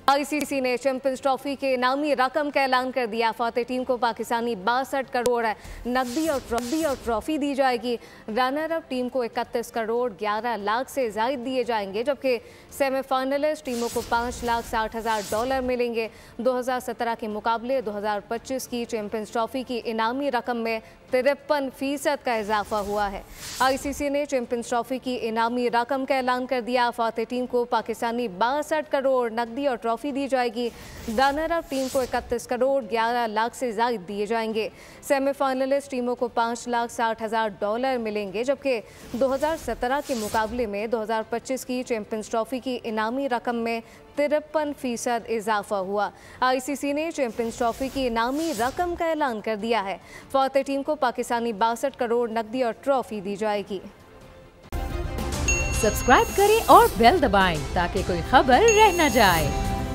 ICC ने champions trophy के इनामी रकम का ऐलान कर दिया। फतेह टीम को पाकिस्तानी 62 करोड़ नकदी और ट्रॉफी दी जाएगी। रनर अप टीम को 31 करोड़ 11 लाख से जायद दिए जाएंगे, जबकि सेमीफाइनलिस्ट टीमों को $5,60,000 मिलेंगे। 2017 के मुकाबले 2025 की चैंपियंस ट्रॉफी की इनामी रकम में 53% का इजाफा हुआ है। आईसीसी ने चैंपियंस ट्रॉफी की इनामी रकम का ऐलान कर दिया। फतेह टीम को पाकिस्तानी 62 करोड़ नकदी और ट्रॉफी दी जाएगी। रनर अप टीम को 31 करोड़ 11 लाख से जायद दिए जाएंगे। सेमीफाइनलिस्ट टीमों को $5,60,000 मिलेंगे, जबकि 2017 के मुकाबले में 2025 की चैंपियंस ट्रॉफी की इनामी रकम में 53% इजाफा हुआ। आईसीसी ने चैंपियंस ट्रॉफी की इनामी रकम का ऐलान कर दिया है। फतेह टीम को पाकिस्तानी 62 करोड़ नकदी और ट्रॉफी दी जाएगी। सब्सक्राइब करें और बेल दबाएं ताकि कोई खबर रह न जाए।